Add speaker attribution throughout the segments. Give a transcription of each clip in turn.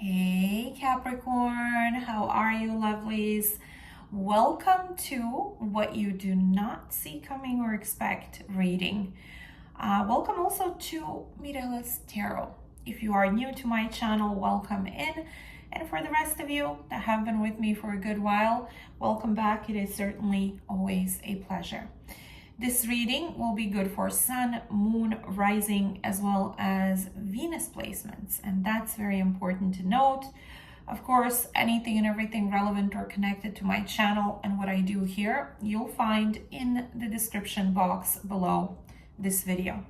Speaker 1: Hey Capricorn, how are you lovelies? Welcome to What You Do Not See Coming or Expect reading. Welcome also to Mirella's Tarot. If you are new to my channel, welcome in. And for the rest of you that have been with me for a good while, welcome back. It is certainly always a pleasure. This reading will be good for Sun, Moon, Rising, as well as Venus placements. And that's very important to note. Of course, anything and everything relevant or connected to my channel and what I do here, you'll find in the description box below this video.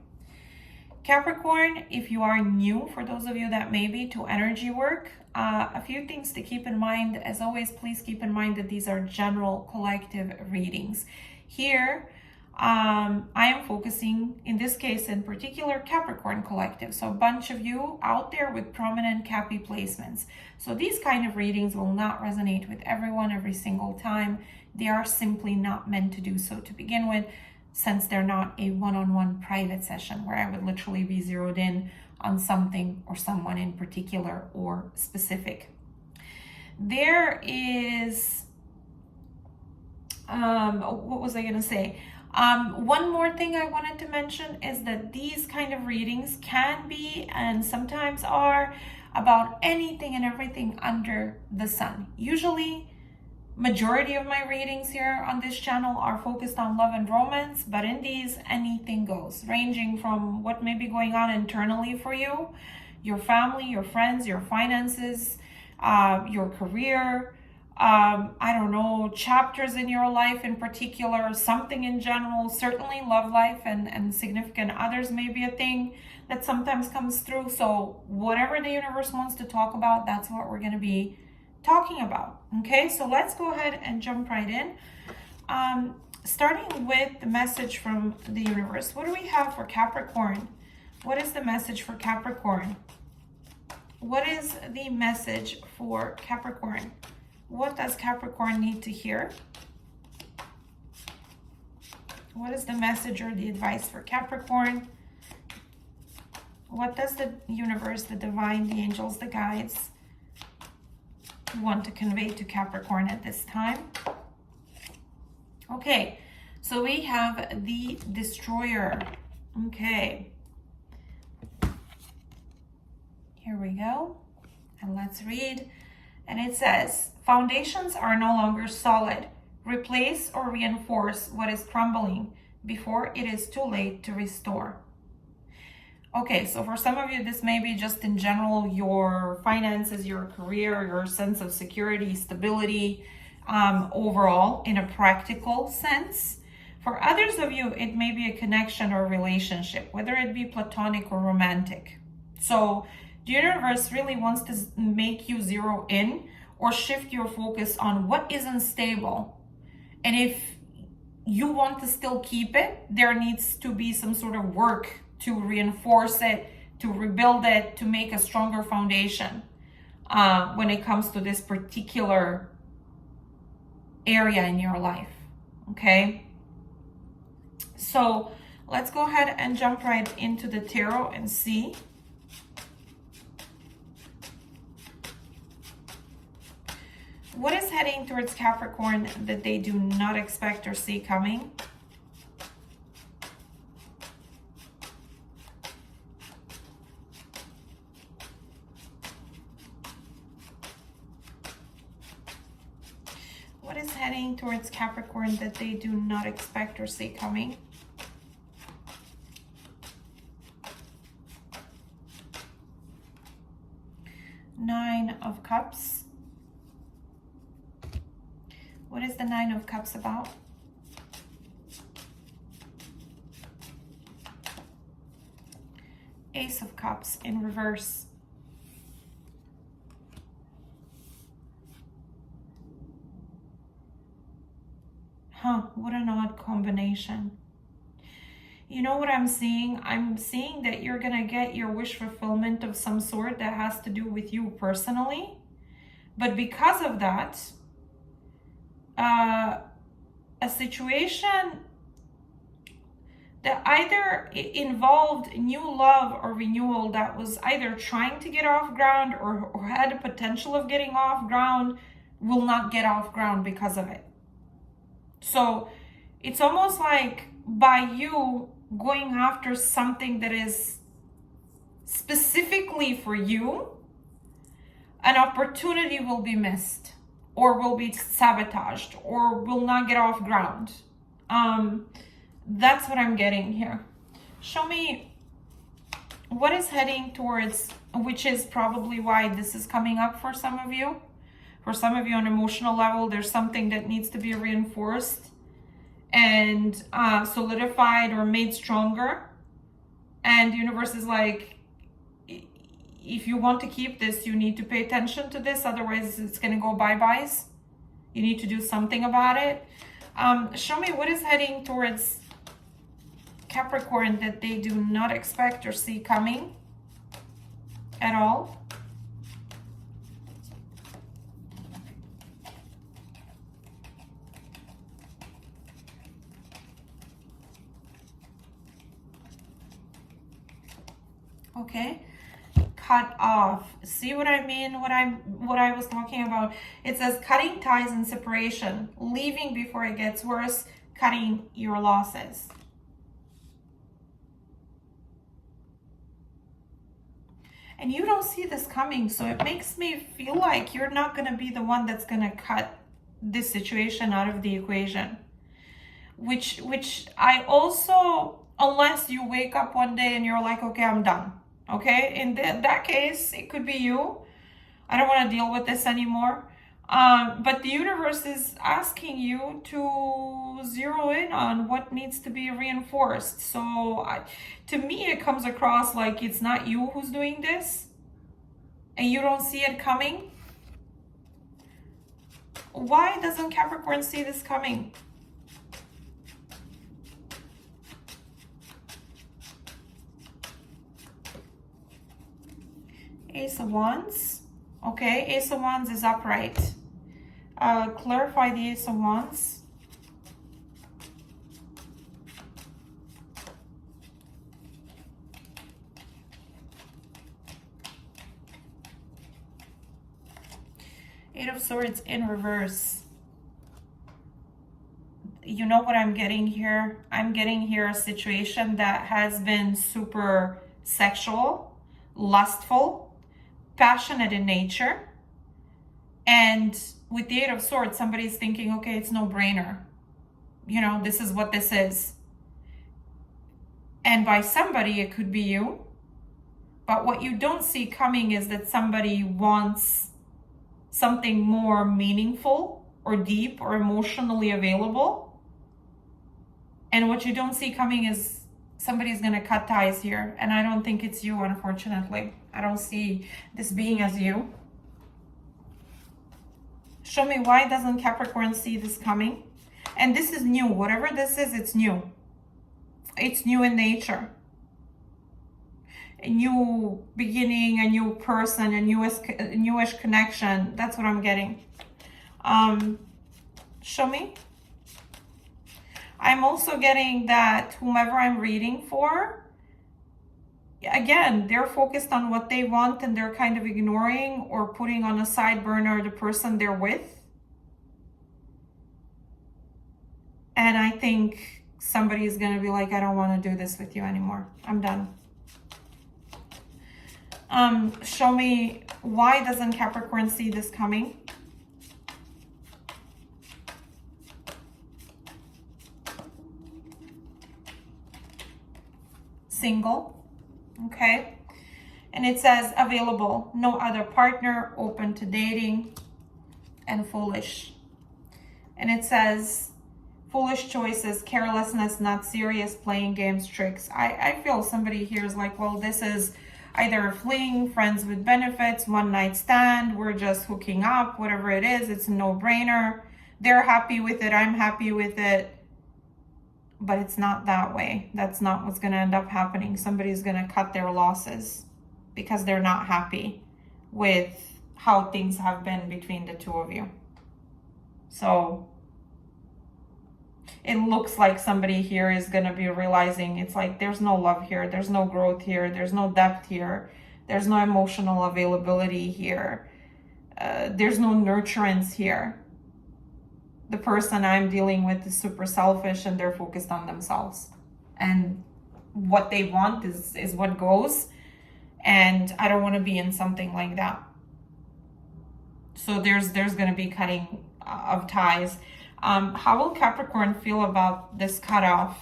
Speaker 1: Capricorn, if you are new, for those of you that may be, to energy work, a few things to keep in mind. As always, please keep in mind that these are general collective readings. Here, I am focusing, in this case in particular, Capricorn collective. So a bunch of you out there with prominent Cappy placements. So these kind of readings will not resonate with everyone every single time. They are simply not meant to do so to begin with, since they're not a one-on-one private session where I would literally be zeroed in on something or someone in particular or specific. There is, what was I going to say? One more thing I wanted to mention is that these kind of readings can be and sometimes are about anything and everything under the sun. Usually, majority of my readings here on this channel are focused on love and romance, but in these, anything goes, ranging from what may be going on internally for you, your family, your friends, your finances, your career, I don't know, chapters in your life in particular, something in general. Certainly love life and significant others may be a thing that sometimes comes through. So whatever the universe wants to talk about, that's what we're going to be talking about. Okay, so let's go ahead and jump right in. Starting with the message from the universe. What do we have for Capricorn? What is the message for Capricorn? What is the message for Capricorn? What does Capricorn need to hear? What is the message or the advice for Capricorn? What does the universe, the divine, the angels, the guides want to convey to Capricorn at this time? Okay, so we have the Destroyer. Okay. Here we go. And let's read. And it says, foundations are no longer solid. Replace or reinforce what is crumbling before it is too late to restore. Okay, so for some of you, this may be just in general your finances, your career, your sense of security, stability, overall in a practical sense. For others of you, it may be a connection or relationship, whether it be platonic or romantic. So the universe really wants to make you zero in or shift your focus on what isn't stable. And if you want to still keep it, there needs to be some sort of work to reinforce it, to rebuild it, to make a stronger foundation when it comes to this particular area in your life. Okay? So let's go ahead and jump right into the tarot and see. What is heading towards Capricorn that they do not expect or see coming? What is heading towards Capricorn that they do not expect or see coming? Nine of Cups. What is the Nine of Cups about? Ace of Cups in reverse. What an odd combination. You know what I'm seeing? I'm seeing that you're going to get your wish fulfillment of some sort that has to do with you personally. But because of that, a situation that either involved new love or renewal that was either trying to get off ground or had a potential of getting off ground will not get off ground because of it. So it's almost like by you going after something that is specifically for you, an opportunity will be missed or will be sabotaged or will not get off ground. That's what I'm getting here. Show me what is heading towards, which is probably why this is coming up for some of you. For some of you on emotional level, there's something that needs to be reinforced and solidified or made stronger. And the universe is like, if you want to keep this, you need to pay attention to this. Otherwise, it's going to go bye-byes. You need to do something about it. Show me what is heading towards Capricorn that they do not expect or see coming at all. Okay, cut off. See what I mean? What I was talking about. It says cutting ties and separation, leaving before it gets worse, cutting your losses. And you don't see this coming, so it makes me feel like you're not going to be the one that's going to cut this situation out of the equation. Which I also, unless you wake up one day and you're like, okay, I'm done. Okay, in that case, it could be you. I don't want to deal with this anymore. But the universe is asking you to zero in on what needs to be reinforced. So to me, it comes across like it's not you who's doing this and you don't see it coming. Why doesn't Capricorn see this coming? Ace of Wands. Okay, Ace of Wands is upright. Clarify the Ace of Wands. Eight of Swords in reverse. You know what I'm getting here? I'm getting here a situation that has been super sexual, lustful, passionate in nature. And with the Eight of Swords, somebody's thinking, okay, it's no brainer. You know, this is what this is. And by somebody, it could be you. But what you don't see coming is that somebody wants something more meaningful or deep or emotionally available. And what you don't see coming is somebody's going to cut ties here. And I don't think it's you, unfortunately. I don't see this being as you. Show me why doesn't Capricorn see this coming? And this is new. Whatever this is, it's new. It's new in nature. A new beginning, a new person, a newish connection. That's what I'm getting. Show me. I'm also getting that whomever I'm reading for, again, they're focused on what they want and they're kind of ignoring or putting on a side burner the person they're with. And I think somebody is going to be like, I don't want to do this with you anymore. I'm done. Show me why doesn't Capricorn see this coming? Single. Okay. And it says available, no other partner, open to dating, and foolish. And it says foolish choices, carelessness, not serious, playing games, tricks. I feel somebody here is like, well, this is either a fling, friends with benefits, one night stand, we're just hooking up, whatever it is, it's a no-brainer. They're happy with it, I'm happy with it. But it's not that way. That's not what's going to end up happening. Somebody's going to cut their losses because they're not happy with how things have been between the two of you. So it looks like somebody here is going to be realizing it's like there's no love here, there's no growth here, there's no depth here, there's no emotional availability here, there's no nurturance here. The person I'm dealing with is super selfish and they're focused on themselves. And what they want is what goes. And I don't want to be in something like that. So there's going to be cutting of ties. How will Capricorn feel about this cutoff?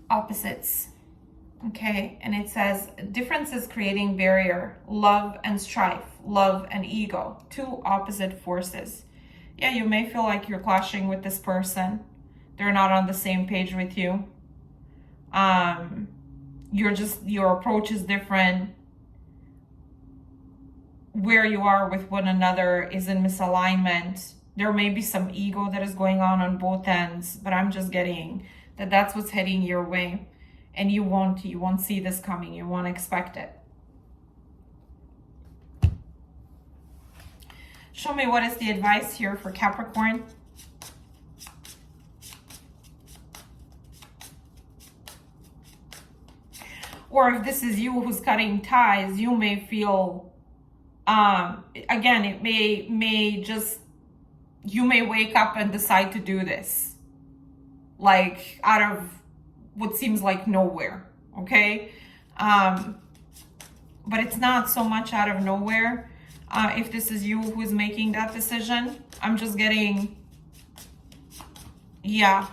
Speaker 1: Opposites. Okay, and it says differences creating barrier, love and strife, love and ego, two opposite forces. Yeah, you may feel like you're clashing with this person. They're not on the same page with you. Your approach is different. Where you are with one another is in misalignment. There may be some ego that is going on both ends, but I'm just getting that that's what's heading your way. And you won't see this coming. You won't expect it. Show me what is the advice here for Capricorn. Or if this is you who's cutting ties, you may feel, again, it may just, you may wake up and decide to do this. Like out of what seems like nowhere, okay? But it's not so much out of nowhere. If this is you who's making that decision, I'm just getting, yeah.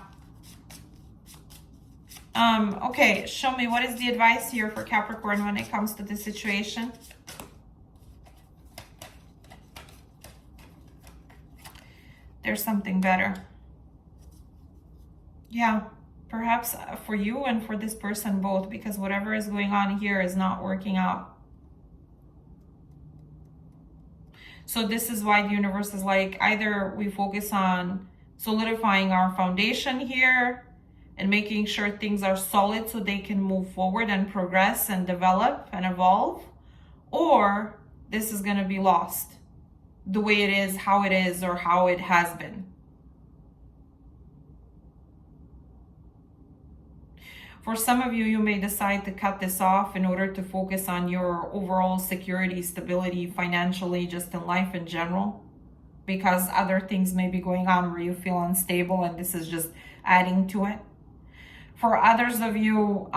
Speaker 1: Okay, show me what is the advice here for Capricorn when it comes to this situation. There's something better. Yeah, perhaps for you and for this person both, because whatever is going on here is not working out. So this is why the universe is like, either we focus on solidifying our foundation here and making sure things are solid so they can move forward and progress and develop and evolve, or this is going to be lost the way it is, how it is, or how it has been. For some of you, you may decide to cut this off in order to focus on your overall security, stability, financially, just in life in general, because other things may be going on where you feel unstable and this is just adding to it. For others of you,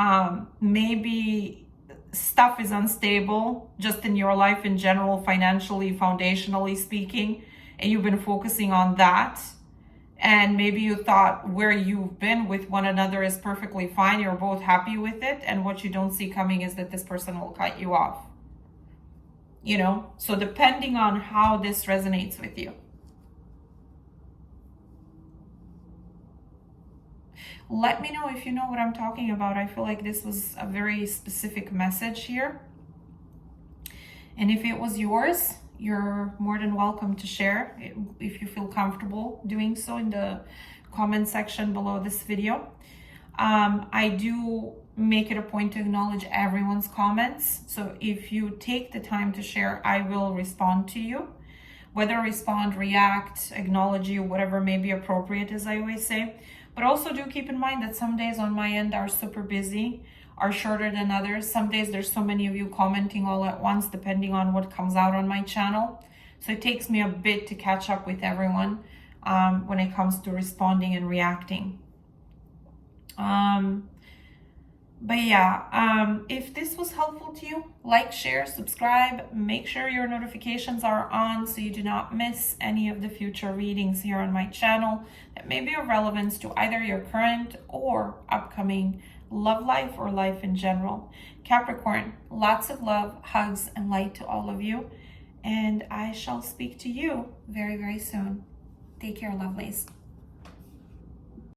Speaker 1: maybe stuff is unstable just in your life in general, financially, foundationally speaking, and you've been focusing on that. And maybe you thought where you've been with one another is perfectly fine. You're both happy with it. And what you don't see coming is that this person will cut you off. You know, so depending on how this resonates with you. Let me know if you know what I'm talking about. I feel like this was a very specific message here. And if it was yours, you're more than welcome to share if you feel comfortable doing so in the comment section below this video. I do make it a point to acknowledge everyone's comments. So if you take the time to share, I will respond to you. Whether respond, react, acknowledge you, whatever may be appropriate, as I always say. But also do keep in mind that some days on my end are super busy, are shorter than others. Some days there's so many of you commenting all at once, depending on what comes out on my channel. So it takes me a bit to catch up with everyone when it comes to responding and reacting. But yeah, if this was helpful to you, like, share, subscribe, make sure your notifications are on so you do not miss any of the future readings here on my channel that may be of relevance to either your current or upcoming love life or life in general. Capricorn, lots of love, hugs, and light to all of you. And I shall speak to you very, very soon. Take care, lovelies.